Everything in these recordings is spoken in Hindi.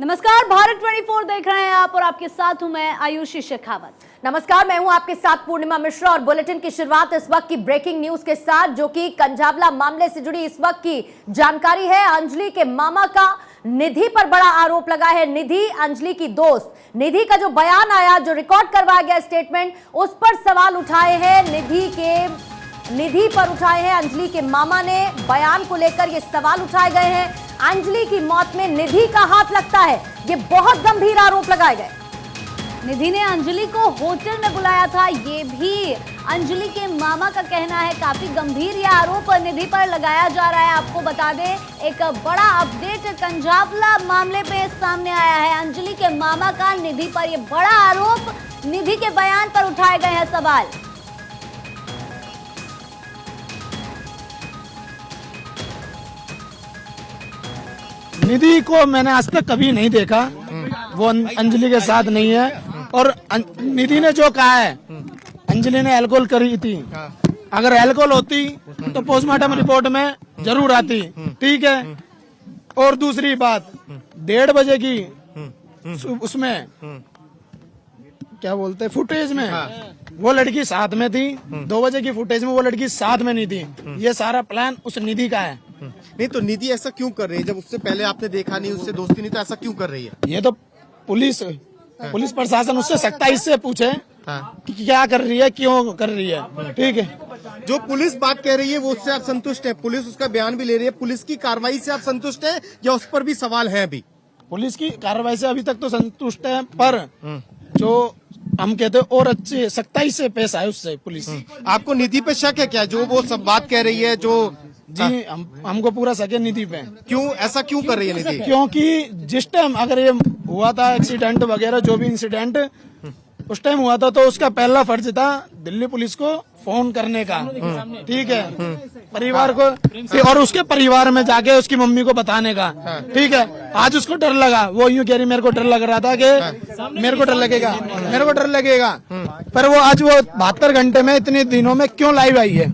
नमस्कार, भारत 24 देख रहे हैं आप और आपके साथ हूं मैं आयुषी शेखावत। नमस्कार, मैं हूं आपके साथ पूर्णिमा मिश्रा और बुलेटिन की शुरुआत इस वक्त की ब्रेकिंग न्यूज के साथ, जो कि कंझावला मामले से जुड़ी इस वक्त की जानकारी है। अंजलि के मामा का निधि पर बड़ा आरोप लगा है। निधि अंजलि की दोस्त, निधि का जो बयान आया, जो रिकॉर्ड करवाया गया स्टेटमेंट, उस पर सवाल उठाए हैं। निधि पर उठाए हैं। अंजलि के मामा ने बयान को लेकर ये सवाल उठाए गए हैं। अंजलि की मौत में निधि का हाथ लगता है, ये बहुत गंभीर आरोप लगाए गए। निधि ने अंजलि को होटल में बुलाया था, ये भी अंजलि के मामा का कहना है। काफी गंभीर ये आरोप निधि पर लगाया जा रहा है। आपको बता दें, एक बड़ा अपडेट कंझावला मामले पे सामने आया है। अंजलि के मामा का निधि पर ये बड़ा आरोप, निधि के बयान पर उठाए गए हैं सवाल। निधि को मैंने आज तक कभी नहीं देखा, वो अंजलि के साथ नहीं है। और निधि ने जो कहा है, अंजलि ने अल्कोहल करी थी, अगर अल्कोहल होती तो पोस्टमार्टम रिपोर्ट में जरूर आती, ठीक है। और दूसरी बात, 1:30 बजे की उसमें क्या बोलते फुटेज में वो लड़की साथ में थी, 2 बजे की फुटेज में वो लड़की साथ में नहीं थी। ये सारा प्लान उस निधि का है। नहीं तो निधि ऐसा क्यों कर रही है? जब उससे पहले आपने देखा नहीं, उससे दोस्ती नहीं, तो ऐसा क्यों कर रही है? ये तो पुलिस प्रशासन उससे सख्ताई से पूछे कि क्या कर रही है, क्यों कर रही है, ठीक है। जो पुलिस बात कह रही है वो उससे आप संतुष्ट हैं? पुलिस उसका बयान भी ले रही है, पुलिस की कार्रवाई से आप संतुष्ट हैं या उस पर भी सवाल है? अभी पुलिस की कार्रवाई से अभी तक तो संतुष्ट है, पर जो हम कहते हैं और अच्छे सख्ताई से पेश आए उससे पुलिस। आपको निधि पे शक है क्या, जो वो सब बात कह रही है? जो जी, हमको पूरा शक है निधि पे। क्यों ऐसा क्यों कर रही है निधि? क्योंकि जिस टाइम अगर ये हुआ था एक्सीडेंट वगैरह, जो भी इंसिडेंट उस टाइम हुआ था, तो उसका पहला फर्ज था दिल्ली पुलिस को फोन करने का, ठीक है, परिवार को, और उसके परिवार में जाके उसकी मम्मी को बताने का, ठीक है। आज उसको डर लगा, वो यूं कह रही मेरे को डर लग रहा था कि मेरे को डर लगेगा, पर वो आज वो 72 घंटे में, इतने दिनों में क्यों लाइव आई है?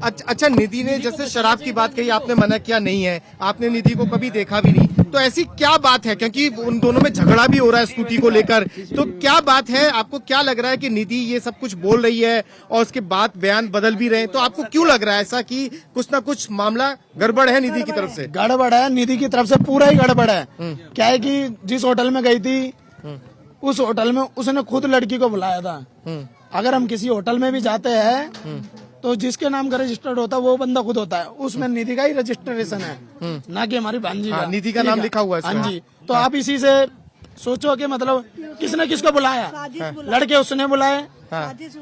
अच्छा, निधि ने जैसे शराब की बात कही, आपने मना किया नहीं है, आपने निधि को कभी देखा भी नहीं, तो ऐसी क्या बात है? क्योंकि उन दोनों में झगड़ा भी हो रहा है स्कूटी को लेकर, तो क्या बात है? आपको क्या लग रहा है कि निधि ये सब कुछ बोल रही है और उसके बाद बयान बदल भी रहे हैं, तो आपको क्यों लग रहा है ऐसा कि कुछ ना कुछ मामला गड़बड़ है निधि की तरफ से? गड़बड़ है, निधि की तरफ से पूरा ही गड़बड़ है। क्या है कि जिस होटल में गई थी, उस होटल में उसने खुद लड़की को बुलाया था। अगर हम किसी होटल में भी जाते हैं तो जिसके नाम का रजिस्टर्ड होता है वो बंदा खुद होता है, उसमें निधि का ही रजिस्ट्रेशन है, ना कि हमारी भांजी का। निधि का नाम लिखा हुआ है। हाँ जी, तो आप इसी से सोचो कि मतलब किसने किसको बुलाया, लड़के उसने बुलाए,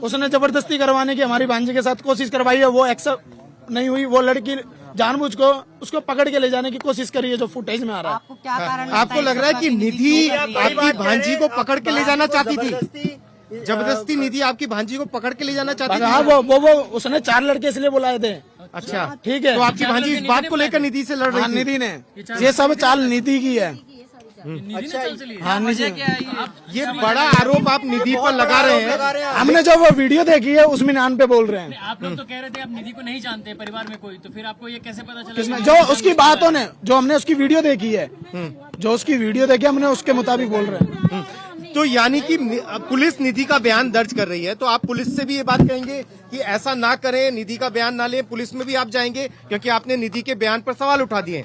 उसने जबरदस्ती करवाने की हमारी भांजी के साथ कोशिश करवाई है, वो एक्सेप्ट नहीं हुई। वो लड़की जानबूझ को उसको पकड़ के ले जाने की कोशिश करी है, जो फुटेज में आ रहा है। आपको क्या कारण आपको लग रहा है कि निधि आपकी भांजी को पकड़ के ले जाना चाहती थी? जबरदस्ती निधि आपकी भांजी को पकड़ के ले जाना चाहती थी? हाँ, वो उसने 4 लड़के इसलिए बुलाए थे। अच्छा, ठीक है। तो आपकी भांजी इस बात को लेकर निधि से लड़ रही हाँ, थी? निधि ने, ये सब चाल निधि की है। अच्छा, हाँ, निधि, ये बड़ा आरोप आप निधि पर लगा रहे हैं। हमने जो वो वीडियो देखी है उसमें नाम पे बोल रहे हैं। आप लोग तो कह रहे थे आप निधि को नहीं जानते परिवार में कोई, तो फिर आपको ये कैसे पता चला? किसने? जो उसकी बातों ने, जो हमने उसकी वीडियो देखी है, जो उसकी वीडियो देखी हमने, उसके मुताबिक बोल रहे हैं। तो यानी कि पुलिस निधि का बयान दर्ज कर रही है, तो आप पुलिस से भी ये बात कहेंगे कि ऐसा ना करें, निधि का बयान ना लें, पुलिस में भी आप जाएंगे? क्योंकि आपने निधि के बयान पर सवाल उठा दिए।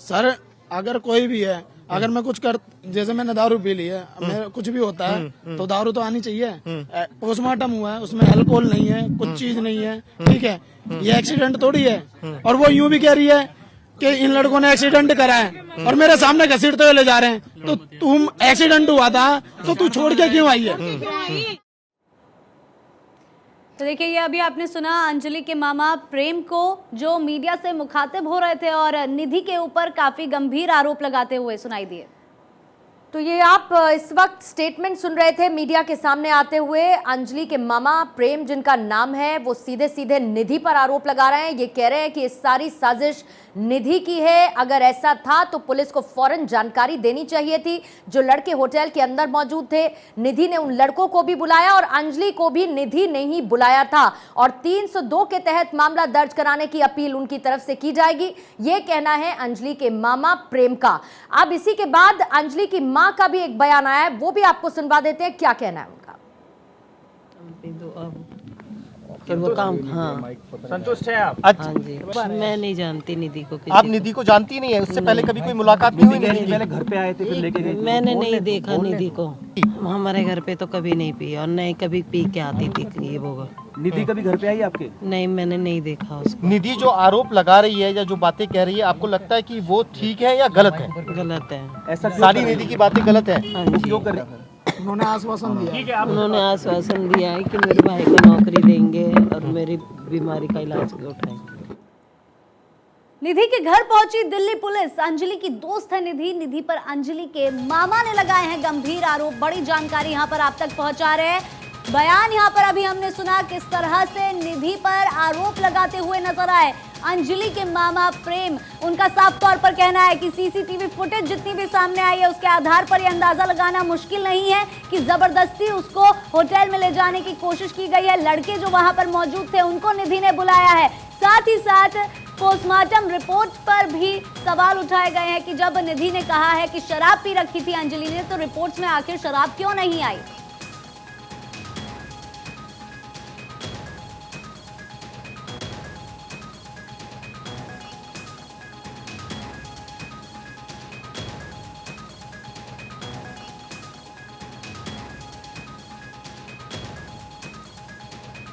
सर, अगर कोई भी है, अगर मैं कुछ कर, जैसे मैंने दारू पी ली है, मेरा कुछ भी होता है तो दारू तो आनी चाहिए। पोस्टमार्टम हुआ है, उसमें अल्कोहल नहीं है, कुछ चीज नहीं है, ठीक है, ये एक्सीडेंट थोड़ी है। और वो यूं भी कह रही है कि इन लड़कों ने एक्सीडेंट करा है और मेरे सामने घसीटते हुए ले जा रहे हैं। तो तुम एक्सीडेंट हुआ था तो तू छोड़ के क्यों आई है? तो देखिए, ये अभी आपने सुना अंजलि के मामा प्रेम को, जो मीडिया से मुखातिब हो रहे थे और निधि के ऊपर काफी गंभीर आरोप लगाते हुए सुनाई दिए। तो ये आप इस वक्त स्टेटमेंट सुन रहे थे मीडिया के सामने आते हुए। अंजलि के मामा प्रेम, जिनका नाम है, वो सीधे सीधे निधि पर आरोप लगा रहे हैं। ये कह रहे हैं कि इस सारी साजिश निधि की है? अगर ऐसा था तो पुलिस को फौरन जानकारी देनी चाहिए थी। जो लड़के होटल के अंदर मौजूद थे, निधि ने उन लड़कों को भी बुलाया और अंजलि को भी निधि ने ही बुलाया था और 302 के तहत मामला दर्ज कराने की अपील उनकी तरफ से की जाएगी, यह कहना है अंजलि के मामा प्रेम का। अब इसी के बाद अंजलि की मां का भी एक बयान आया है, वो भी आपको सुनवा देते हैं, क्या कहना है उनका। कि वो काम, हाँ संतुष्ट है आप? हाँ जी। मैं नहीं जानती निधि को। आप निधि को जानती नहीं है? उससे पहले कभी कोई मुलाकात नहीं हुई? नहीं, पहले घर पे आए थे, फिर लेके गए थे। मैंने नहीं देखा निधि को, हमारे घर पे तो कभी नहीं पी और नहीं कभी पी के आती थी ये वो। निधि कभी घर पे आई आपके? नहीं, मैंने नहीं देखा उसको। निधि जो आरोप लगा रही है या जो बातें कह रही है, आपको लगता है कि वो ठीक है या गलत है? गलत है। ऐसा सारी निधि की बातें गलत है? हाँ जी। क्यों कर रही है? उन्होंने आश्वासन दिया। उन्होंने आश्वासन दिया है कि मेरे भाई को नौकरी देंगे और मेरी बीमारी का इलाज उठाएंगे। निधि के घर पहुंची दिल्ली पुलिस। अंजलि की दोस्त है निधि। निधि पर अंजलि के मामा ने लगाए हैं गंभीर आरोप। बड़ी जानकारी यहां पर आप तक पहुंचा रहे हैं। बयान यहां पर अभी हमने सुना किस तरह से निधि पर आरोप लगाते हुए नजर आए अंजलि के मामा प्रेम। उनका साफ तौर पर कहना है कि सीसीटीवी फुटेज जितनी भी सामने आई है उसके आधार पर यह अंदाजा लगाना मुश्किल नहीं है कि जबरदस्ती उसको होटल में ले जाने की कोशिश की गई है। लड़के जो वहां पर मौजूद थे उनको निधि ने बुलाया है। साथ ही साथ पोस्टमार्टम रिपोर्ट पर भी सवाल उठाए गए हैं कि जब निधि ने कहा है कि शराब पी रखी थी अंजलि ने, तो रिपोर्ट्स में आखिर शराब क्यों नहीं आई।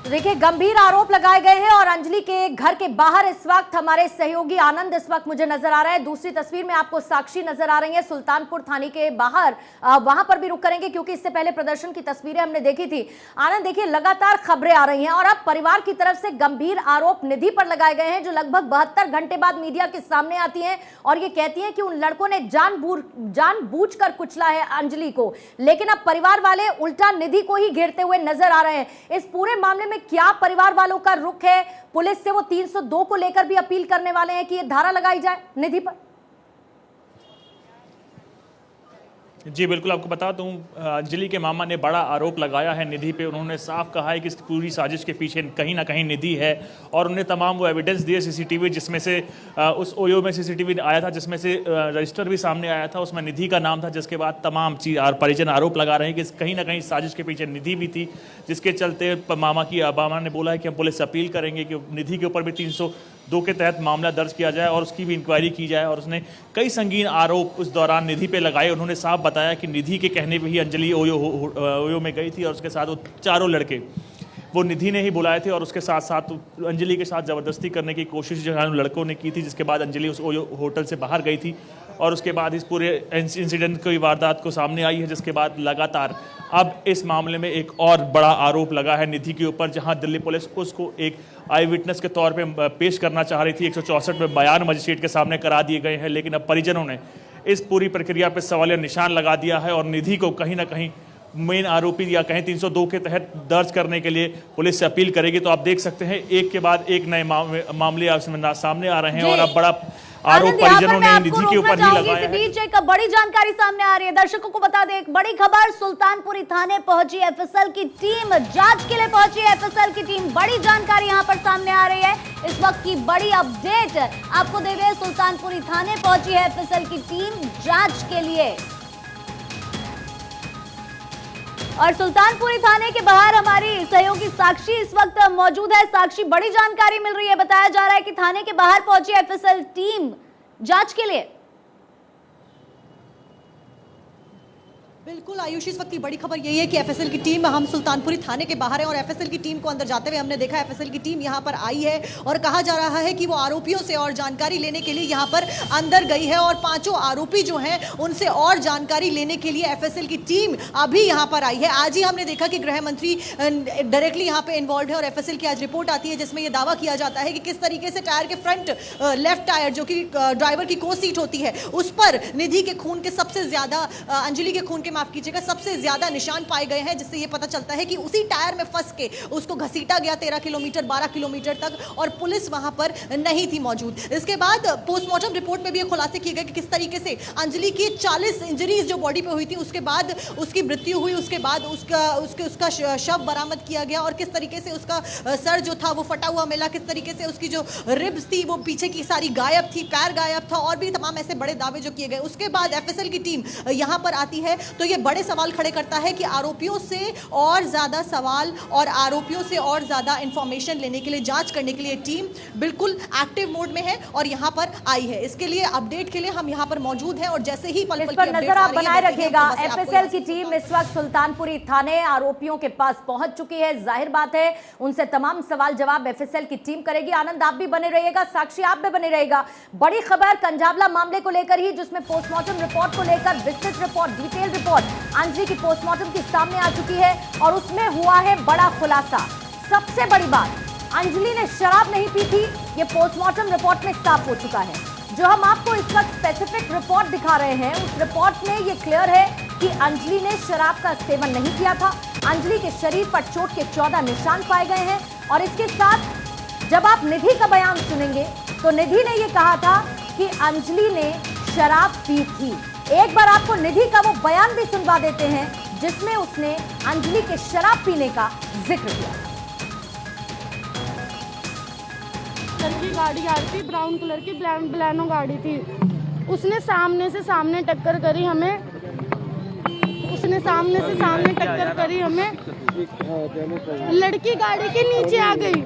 देखिए, गंभीर आरोप लगाए गए हैं और अंजलि के घर के बाहर इस वक्त हमारे सहयोगी आनंद इस वक्त मुझे नजर आ रहा है। दूसरी तस्वीर में आपको साक्षी नजर आ रही है सुल्तानपुर थाने के बाहर। वहां पर भी रुक करेंगे क्योंकि इससे पहले प्रदर्शन की तस्वीरें हमने देखी थी। आनंद, देखिए लगातार खबरें आ रही हैं और अब परिवार की तरफ से गंभीर आरोप निधि पर लगाए गए हैं, जो लगभग 72 घंटे बाद मीडिया के सामने आती हैं और ये कहती हैं कि उन लड़कों ने जानबूझकर कुचला है अंजलि को। लेकिन अब परिवार वाले उल्टा निधि को ही घेरते हुए नजर आ रहे हैं। इस पूरे मामले में क्या परिवार वालों का रुख है? पुलिस से वो 302 को लेकर भी अपील करने वाले हैं कि ये धारा लगाई जाए निधि पर। जी बिल्कुल, आपको बता दूं, अंजलि के मामा ने बड़ा आरोप लगाया है निधि पे। उन्होंने साफ कहा है कि इस पूरी साजिश के पीछे कहीं ना कहीं निधि है और उन्हें तमाम वो एविडेंस दिए सीसीटीवी, जिसमें से उस ओयो में सीसीटीवी आया था जिसमें से रजिस्टर भी सामने आया था, उसमें निधि का नाम था। जिसके बाद तमाम चीज़ और परिजन आरोप लगा रहे हैं कि कहीं ना कहीं साजिश के पीछे निधि भी थी, जिसके चलते मामा ने बोला है कि हम पुलिस से अपील करेंगे कि निधि के ऊपर भी 302 के तहत मामला दर्ज किया जाए और उसकी भी इंक्वायरी की जाए। और उसने कई संगीन आरोप उस दौरान निधि पे लगाए। उन्होंने साफ बताया कि निधि के कहने पे ही अंजलि ओयो में गई थी और उसके साथ वो चारों लड़के वो निधि ने ही बुलाए थे और उसके साथ साथ अंजलि के साथ ज़बरदस्ती करने की कोशिश जो है उन लड़कों ने की थी, जिसके बाद अंजलि उस ओयो होटल से बाहर गई थी और उसके बाद इस पूरे इंसिडेंट की वारदात को सामने आई है। जिसके बाद लगातार अब इस मामले में एक और बड़ा आरोप लगा है निधि के ऊपर, जहां दिल्ली पुलिस उसको एक आई विटनेस के तौर पे पेश करना चाह रही थी। 164 में बयान मजिस्ट्रेट के सामने करा दिए गए हैं, लेकिन अब परिजनों ने इस पूरी प्रक्रिया पर सवालिया निशान लगा दिया है और निधि को कहीं ना कहीं मेन आरोपी या कहीं 302 के तहत दर्ज करने के लिए पुलिस से अपील करेगी। तो आप देख सकते हैं एक के बाद एक नए मामले सामने आ रहे हैं और अब बड़ा आरोप परिजनों ने निधि के ऊपर ही लगाया है। बीच एक बड़ी जानकारी सामने आ रही है, दर्शकों को बता दें, एक बड़ी खबर। सुल्तानपुरी थाने पहुंची एफएसएल की टीम, जांच के लिए पहुंची एफएसएल की टीम। बड़ी जानकारी यहां पर सामने आ रही है, इस वक्त की बड़ी अपडेट आपको दे रहे। सुल्तानपुरी थाने पहुंची है एफएसएल की टीम जांच के लिए और सुल्तानपुरी थाने के बाहर हमारी सहयोगी साक्षी इस वक्त मौजूद है। साक्षी, बड़ी जानकारी मिल रही है, बताया जा रहा है कि थाने के बाहर पहुंची एफएसएल टीम जांच के लिए। बिल्कुल आयुष, इस वक्त की बड़ी खबर यही है कि एफएसएल की टीम, हम सुल्तानपुरी थाने के बाहर है और एफएसएल की टीम को अंदर जाते हुए हमने देखा। एफएसएल की टीम यहां पर आई है और कहा जा रहा है कि वो आरोपियों से और जानकारी लेने के लिए यहां पर अंदर गई है और पांचों आरोपी जो हैं उनसे और जानकारी लेने के लिए एफएसएल की टीम अभी यहां पर आई है। आज ही हमने देखा कि गृह मंत्री डायरेक्टली यहां पर इन्वॉल्व है और एफएसएल की आज रिपोर्ट आती है जिसमें यह दावा किया जाता है कि किस तरीके से टायर के फ्रंट लेफ्ट टायर, जो कि ड्राइवर की को सीट होती है, उस पर निधि के खून के सबसे ज्यादा, अंजलि के खून के माफ कीजिएगा, सबसे ज्यादा निशान पाए गए हैं, जिससे ये पता चलता है कि उसी टायर में फंस के उसको घसीटा गया 13 किलोमीटर 12 किलोमीटर तक, और पुलिस वहां पर नहीं थी मौजूद। इसके बाद पोस्टमार्टम रिपोर्ट में भी ये खुलासे किए गए कि किस तरीके से अंजलि की 40 इंजरीज जो बॉडी पे हुई थी, उसके बाद उसकी मृत्यु हुई, उसके बाद उसका शव बरामद किया गया, और किस तरीके से उसका सर जो था वो फटा हुआ मिला, किस तरीके से उसकी जो रिब्स थी वो पीछे की सारी गायब थी, पैर गायब था, और भी तमाम ऐसे बड़े दावे जो किए गए। उसके बाद एफएसएल की टीम यहां पर आती है तो ये बड़े सवाल खड़े करता है कि आरोपियों से और ज्यादा सवाल और आरोपियों से और ज्यादा इंफॉर्मेशन लेने के लिए, जांच करने के लिए टीम बिल्कुल एक्टिव मोड में है और यहां पर आई है। इसके लिए अपडेट के लिए हम यहां पर मौजूद हैं, और जैसे ही पल इस पल पर की नजर अपडेट्स आ आप रही है, बनाए वैसे ही रखिएगा। हम आपको एफएसएल यहाँ की से टीम इस वक्त सुल्तानपुरी थाने आरोपियों के पास पहुंच चुकी है। जाहिर बात है उनसे तमाम सवाल जवाब एफएसएल की टीम करेगी। आनंद, आप भी बने रहिएगा, साक्षी आप भी बने रहिएगा। बड़ी खबर कंजावला मामले को लेकर ही, जिसमें पोस्टमार्टम रिपोर्ट को लेकर विस्तृत रिपोर्ट, डिटेल रिपोर्ट अंजलि की पोस्टमार्टम की सामने आ चुकी है, और उसमें हुआ है बड़ा खुलासा। सबसे बड़ी बात, अंजलि ने शराब नहीं पी थी, ये पोस्टमार्टम रिपोर्ट में साफ हो चुका है। जो हम आपको इस वक्त स्पेसिफिक रिपोर्ट दिखा रहे हैं, उस रिपोर्ट में ये क्लियर है कि अंजलि ने शराब का सेवन नहीं किया था। अंजलि के शरीर पर चोट के 14 निशान पाए गए हैं, और इसके साथ जब आप निधि का बयान सुनेंगे तो निधि ने यह कहा था कि अंजलि ने शराब पी थी। एक बार आपको निधि का वो बयान भी सुनवा देते हैं, जिसमें उसने अंजलि के शराब पीने का जिक्र किया। की गाड़ी आ रही थी, ब्राउन कलर की ब्लैनो गाड़ी थी। उसने सामने से सामने टक्कर करी हमें, लड़की गाड़ी के नीचे आ गई।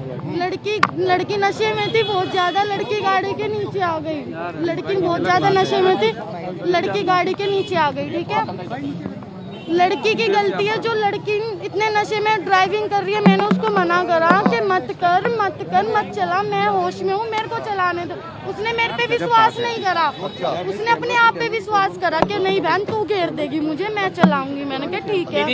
लड़की नशे में थी बहुत ज्यादा, लड़की गाड़ी के नीचे आ गई। लड़की बहुत ज्यादा नशे में थी, लड़की गाड़ी के नीचे आ गई। ठीक है, लड़की की गलती है, जो लड़की इतने नशे में ड्राइविंग कर रही है। मैंने उसको मना करा कि मत चला, मैं होश में हूँ, मेरे को चलाने दो। उसने मेरे पे विश्वास नहीं करा, उसने अपने आप पे विश्वास करा कि नहीं बहन तू घेर देगी मुझे, मैं चलाऊंगी। मैंने कहा ठीक है।